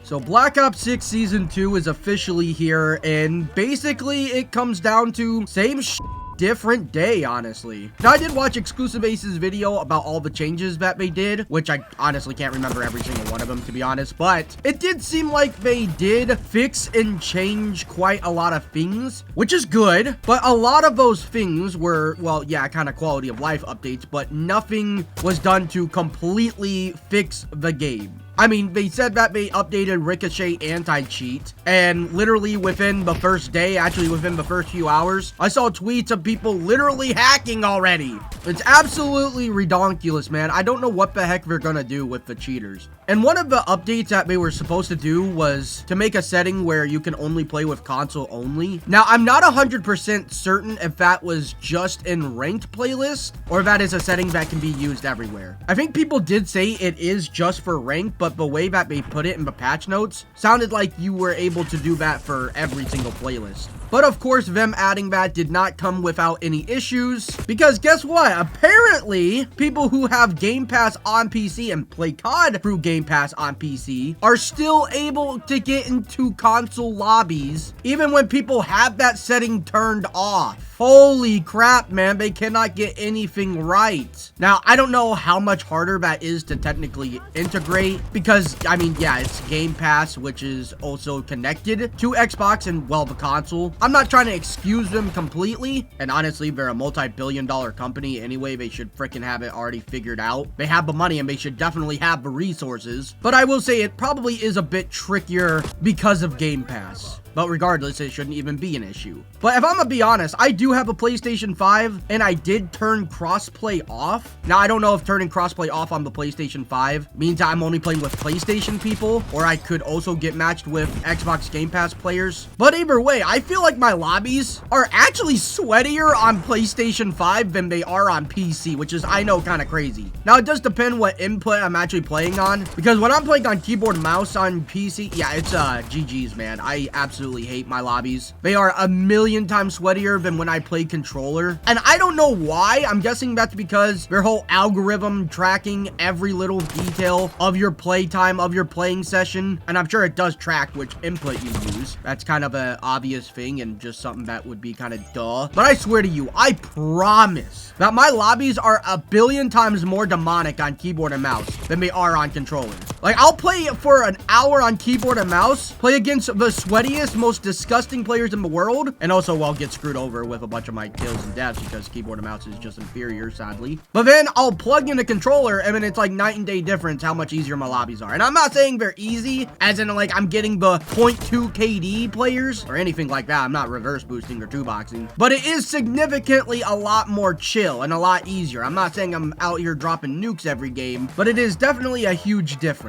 So Black Ops 6 Season 2 is officially here, and basically it comes down to same different day, honestly. Now, I did watch Exclusive Ace's video about all the changes that they did, which I honestly can't remember every single one of them, to be honest, but it did seem like they did fix and change quite a lot of things, which is good, but a lot of those things were, well, yeah, kind of quality of life updates, but nothing was done to completely fix the game. I mean, they said that they updated Ricochet anti-cheat, and literally within the first day, actually within the first few hours, I saw tweets of people literally hacking already. It's absolutely redonkulous, man. I don't know what the heck they're gonna do with the cheaters. And one of the updates that they were supposed to do was to make a setting where you can only play with console only. Now, I'm not 100% certain if that was just in ranked playlist, or that is a setting that can be used everywhere. I think people did say it is just for ranked, but the way that they put it in the patch notes sounded like you were able to do that for every single playlist. But of course, them adding that did not come without any issues, because guess what? Apparently, people who have Game Pass on PC and play COD through Game Pass on PC are still able to get into console lobbies, even when people have that setting turned off. Holy crap, man, they cannot get anything right. Now, I don't know how much harder that is to technically integrate, because, I mean, yeah, it's Game Pass, which is also connected to Xbox and, well, the console. I'm not trying to excuse them completely, and honestly, they're a multi-billion-dollar company anyway. They should freaking have it already figured out. They have the money, and they should definitely have the resources, but I will say it probably is a bit trickier because of Game Pass. But regardless, it shouldn't even be an issue. But if I'm gonna be honest, I do have a PlayStation 5, and I did turn crossplay off. Now, I don't know if turning crossplay off on the PlayStation 5 means I'm only playing with PlayStation people, or I could also get matched with Xbox Game Pass players. But either way, I feel like my lobbies are actually sweatier on PlayStation 5 than they are on PC, which is, I know, kind of crazy. Now, it does depend what input I'm actually playing on, because when I'm playing on keyboard and mouse on PC, yeah, it's GG's, man. I absolutely hate my lobbies. They are a million times sweatier than when I play controller, and I don't know why. I'm guessing that's because their whole algorithm tracking every little detail of your playtime, of your playing session, and I'm sure it does track which input you use. That's kind of an obvious thing and just something that would be kind of duh, but I swear to you, I promise that my lobbies are a billion times more demonic on keyboard and mouse than they are on controller. Like, I'll play for an hour on keyboard and mouse, play against the sweatiest, most disgusting players in the world, and also, well, get screwed over with a bunch of my kills and deaths because keyboard and mouse is just inferior, sadly. But then I'll plug in a controller, and then it's like night and day difference how much easier my lobbies are. And I'm not saying they're easy, as in, like, I'm getting the 0.2 KD players or anything like that. I'm not reverse boosting or two-boxing, but it is significantly a lot more chill and a lot easier. I'm not saying I'm out here dropping nukes every game, but it is definitely a huge difference.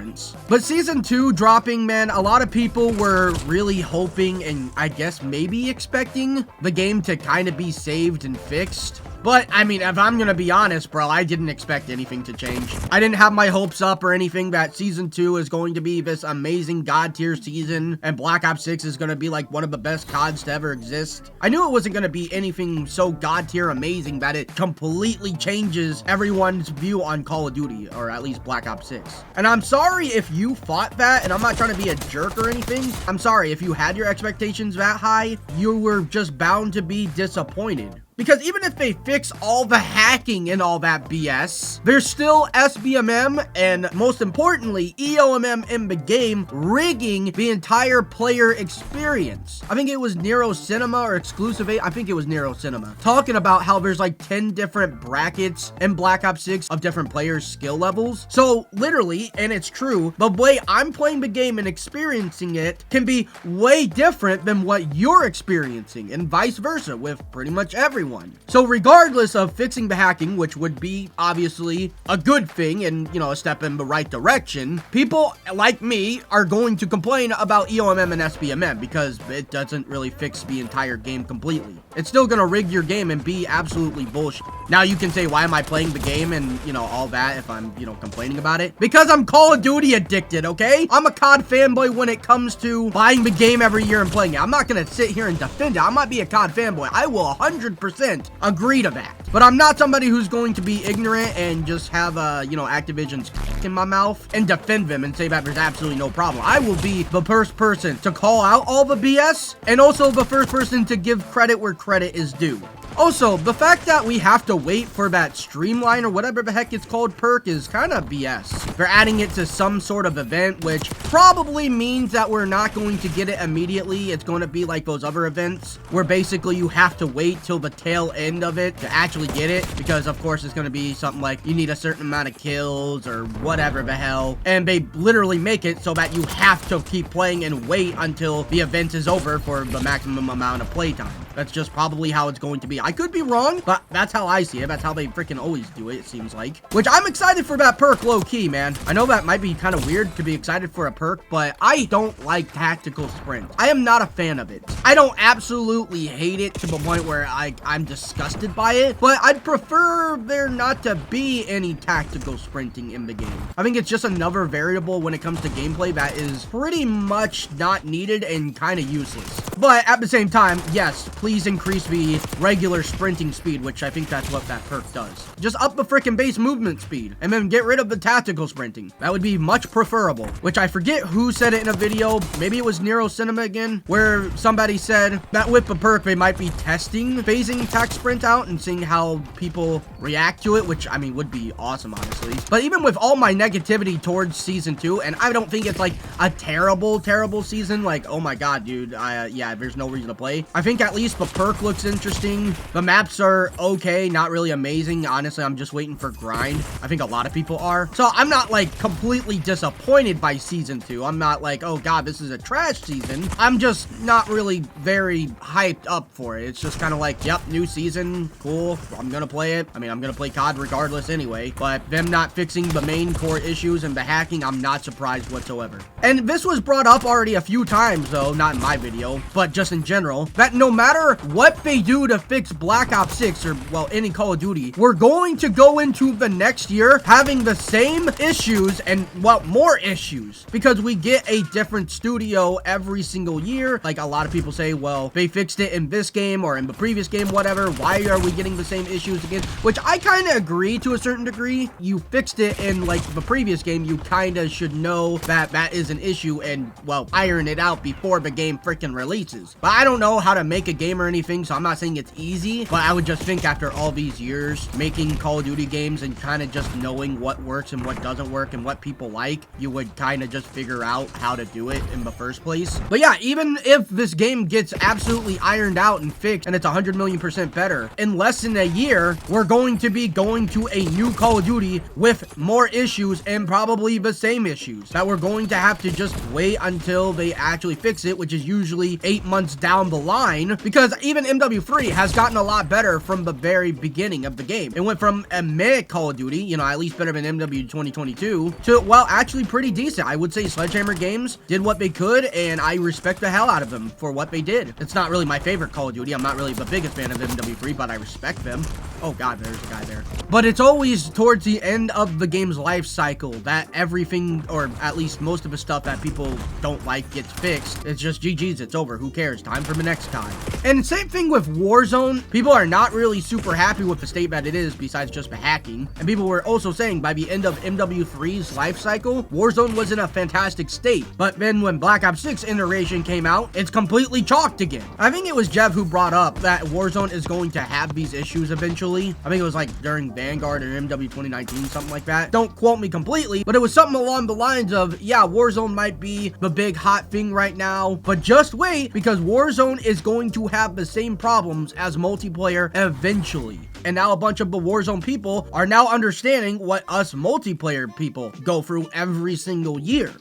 But Season 2 dropping, man, a lot of people were really hoping and I guess maybe expecting the game to kind of be saved and fixed. But, I mean, if I'm gonna be honest, bro, I didn't expect anything to change. I didn't have my hopes up or anything that Season 2 is going to be this amazing God tier season and Black Ops 6 is gonna be like one of the best CODs to ever exist. I knew it wasn't gonna be anything so God tier amazing that it completely changes everyone's view on Call of Duty, or at least Black Ops 6. And I'm sorry if you thought that, and I'm not trying to be a jerk or anything. I'm sorry if you had your expectations that high, you were just bound to be disappointed. Because even if they fix all the hacking and all that BS, there's still SBMM and, most importantly, EOMM in the game rigging the entire player experience. I think it was Nero Cinema or Exclusive 8. I think it was Nero Cinema. Talking about how there's like 10 different brackets in Black Ops 6 of different players' skill levels. So literally, and it's true, the way I'm playing the game and experiencing it can be way different than what you're experiencing, and vice versa with pretty much everyone. So regardless of fixing the hacking, which would be obviously a good thing and, you know, a step in the right direction, people like me are going to complain about EOMM and SBMM because it doesn't really fix the entire game completely. It's still gonna rig your game and be absolutely bullshit. Now you can say, why am I playing the game and, you know, all that if I'm, you know, complaining about it? Because I'm Call of Duty addicted, okay? I'm a COD fanboy when it comes to buying the game every year and playing it. I'm not gonna sit here and defend it. I might be a COD fanboy. I will 100% 100% agree to that. But I'm not somebody who's going to be ignorant and just have, Activision's in my mouth and defend them and say that there's absolutely no problem. I will be the first person to call out all the BS and also the first person to give credit where credit is due. Also, the fact that we have to wait for that streamline or whatever the heck it's called perk is kind of BS. They're adding it to some sort of event, which probably means that we're not going to get it immediately. It's going to be like those other events where basically you have to wait till the tail end of it to actually get it, because of course it's going to be something like you need a certain amount of kills or whatever the hell, and they literally make it so that you have to keep playing and wait until the event is over for the maximum amount of playtime. That's just probably how it's going to be. I could be wrong, but that's how I see it. That's how they freaking always do it, it seems like. Which I'm excited for that perk low-key, man. I know that might be kind of weird to be excited for a perk, but I don't like tactical sprint. I am not a fan of it. I don't absolutely hate it to the point where I'm disgusted by it, but I'd prefer there not to be any tactical sprinting in the game. I think it's just another variable when it comes to gameplay that is pretty much not needed and kind of useless. But at the same time, yes, please increase the regular sprinting speed, which I think that's what that perk does. Just up the freaking base movement speed and then get rid of the tactical sprinting. That would be much preferable, which I forget who said it in a video. Maybe it was Nero Cinema again, where somebody said that with the perk, they might be testing phasing tac sprint out and seeing how people react to it, which I mean would be awesome, honestly. But even with all my negativity towards season 2, and I don't think it's like a terrible season, like, oh my god, dude, yeah, there's no reason to play. I think at least the perk looks interesting. The maps are okay, not really amazing. Honestly, I'm just waiting for grind. I think a lot of people are. So I'm not like completely disappointed by season 2. I'm not like, oh god, this is a trash season. I'm just not really very hyped up for it. It's just kind of like, yep, new season, cool, I'm gonna play it. I mean, I'm gonna play COD regardless anyway, but them not fixing the main core issues and the hacking, I'm not surprised whatsoever. And this was brought up already a few times though, not in my video, but just in general, that no matter what they do to fix Black Ops 6 or, well, any Call of Duty, we're going to go into the next year having the same issues and, well, more issues, because we get a different studio every single year. Like a lot of people say, well, they fixed it in this game or in the previous game, whatever, why are we getting the same issues again? Which I kind of agree to a certain degree. You fixed it in like the previous game, you kind of should know that that is an issue and, well, iron it out before the game freaking releases. But I don't know how to make a game or anything, so I'm not saying it's easy, but I would just think after all these years making Call of Duty games and kind of just knowing what works and what doesn't work and what people like, you would kind of just figure out how to do it in the first place. But yeah, even if this game gets absolutely ironed out and fixed and it's 100 million% better, in less than a year, we're going to be going to a new Call of Duty with more issues and probably the same issues that we're going to have to just wait until they actually fix it, which is usually 8 months down the line, because even MW3 has gotten a lot better from the very beginning of the game. It went from a meh Call of Duty, you know, at least better than MW 2022, to, well, actually pretty decent. I would say Sledgehammer Games did what they could, and I respect the hell out of them for what they did. It's not really my favorite Call of Duty. I'm not really the biggest fan of MW3, but I respect them. Oh god, there's a guy there. But it's always towards the end of the game's life cycle that everything, or at least most of the stuff that people don't like, gets fixed. It's just GG's, it's over. Who cares? Time for the next time. And same thing with Warzone. People are not really super happy with the state that it is, besides just the hacking. And people were also saying by the end of MW3's life cycle, Warzone was in a fantastic state. But then when Black Ops 6 iteration came out, it's completely chalked again. I think it was Jeff who brought up that Warzone is going to have these issues eventually. I think it was like during Vanguard or MW 2019, something like that. Don't quote me completely, but it was something along the lines of, yeah, Warzone might be the big hot thing right now, but just wait, because Warzone is going to have the same problems as multiplayer eventually. And now a bunch of the Warzone people are now understanding what us multiplayer people go through every single year.